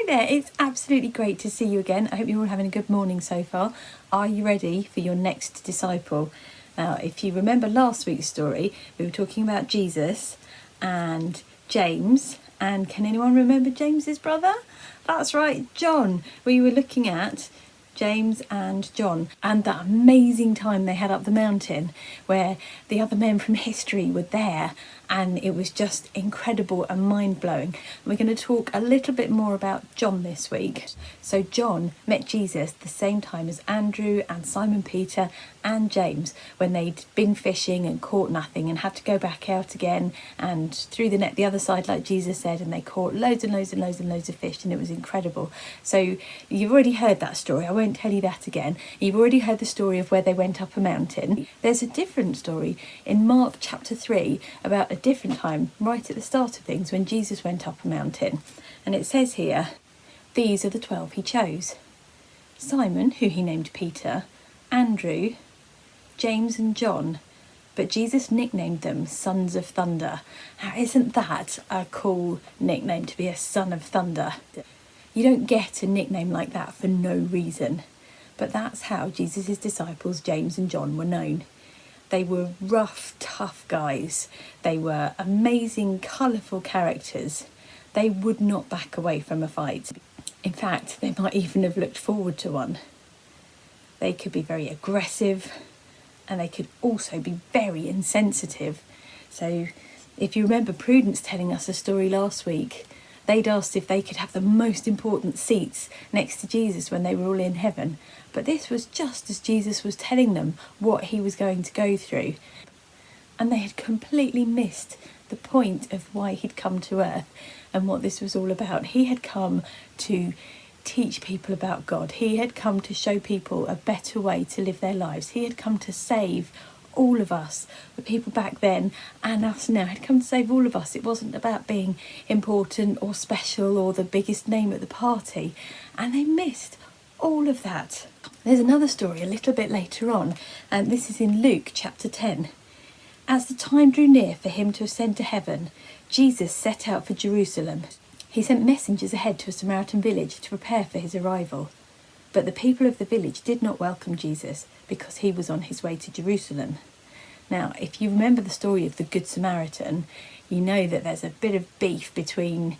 Hi there, it's absolutely great to see you again. I hope you're all having a good morning so far. Are you ready for your next disciple? Now, if you remember last week's story, we were talking about Jesus and James. And can anyone remember James's brother? That's right, John. We were looking at James and John and that amazing time they had up the mountain where the other men from history were there, and it was just incredible and mind-blowing. We're going to talk a little bit more about John this week. So John met Jesus the same time as Andrew and Simon Peter and James, when they'd been fishing and caught nothing and had to go back out again and threw the net the other side like Jesus said, and they caught loads and loads and loads and loads of fish, and it was incredible. So you've already heard that story. I won't tell you that again. You've already heard the story of where they went up a mountain. There's a different story in Mark chapter 3 about a different time right at the start of things when Jesus went up a mountain. And it says here, these are the 12 he chose: Simon, who he named Peter, Andrew, James and John, but Jesus nicknamed them Sons of Thunder. Now, isn't that a cool nickname, to be a son of thunder? You don't get a nickname like that for no reason. But that's how Jesus' disciples, James and John, were known. They were rough, tough guys. They were amazing, colourful characters. They would not back away from a fight. In fact, they might even have looked forward to one. They could be very aggressive, and they could also be very insensitive. So if you remember Prudence telling us a story last week, they'd asked if they could have the most important seats next to Jesus when they were all in heaven. But this was just as Jesus was telling them what he was going to go through. And they had completely missed the point of why he'd come to earth and what this was all about. He had come to teach people about God. He had come to show people a better way to live their lives. He had come to save all of us, the people back then and us now. He'd come to save all of us. It wasn't about being important or special or the biggest name at the party. And they missed all of that. There's another story a little bit later on, and this is in Luke chapter 10. As the time drew near for him to ascend to heaven, Jesus set out for Jerusalem. He sent messengers ahead to a Samaritan village to prepare for his arrival. But the people of the village did not welcome Jesus because he was on his way to Jerusalem. Now, if you remember the story of the Good Samaritan, you know that there's a bit of beef between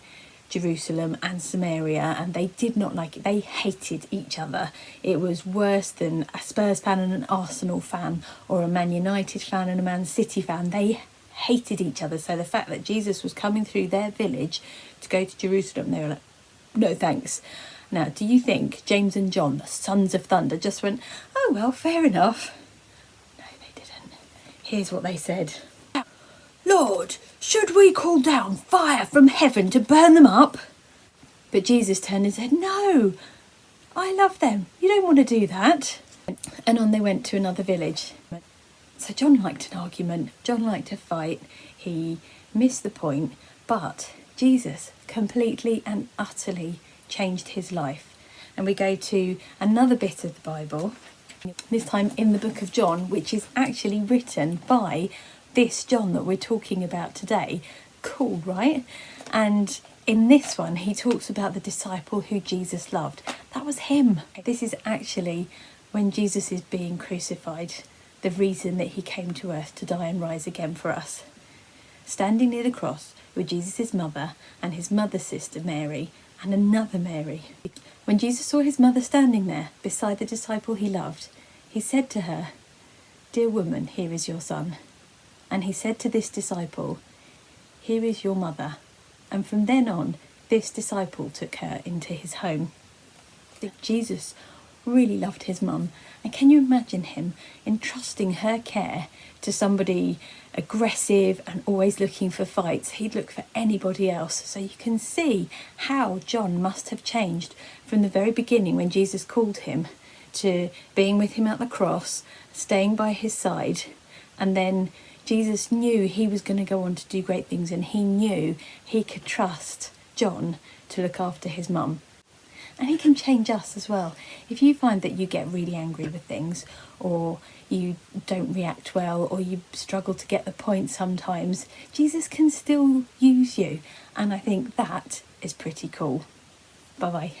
Jerusalem and Samaria, and they did not like it. They hated each other. It was worse than a Spurs fan and an Arsenal fan, or a Man United fan and a Man City fan. They hated each other. So the fact that Jesus was coming through their village to go to Jerusalem, they were like, no thanks. Now, do you think James and John, the Sons of Thunder, just went, oh well, fair enough? No, they didn't. Here's what they said. Lord, should we call down fire from heaven to burn them up? But Jesus turned and said, no, I love them. You don't want to do that. And on they went to another village. So John liked an argument. John liked to fight. He missed the point. But Jesus completely and utterly changed his life. And we go to another bit of the Bible, this time in the book of John, which is actually written by this John that we're talking about today. Cool, right? And in this one, he talks about the disciple who Jesus loved. That was him. This is actually when Jesus is being crucified, the reason that he came to earth to die and rise again for us. Standing near the cross were Jesus' mother and his mother's sister Mary and another Mary. When Jesus saw his mother standing there beside the disciple he loved, he said to her, dear woman, here is your son. And he said to this disciple, here is your mother. And from then on, this disciple took her into his home. Jesus really loved his mum. And can you imagine him entrusting her care to somebody aggressive and always looking for fights? He'd look for anybody else. So you can see how John must have changed from the very beginning when Jesus called him to being with him at the cross, staying by his side, and then Jesus knew he was going to go on to do great things, and he knew he could trust John to look after his mum. And he can change us as well. If you find that you get really angry with things, or you don't react well, or you struggle to get the point sometimes, Jesus can still use you. And I think that is pretty cool. Bye bye.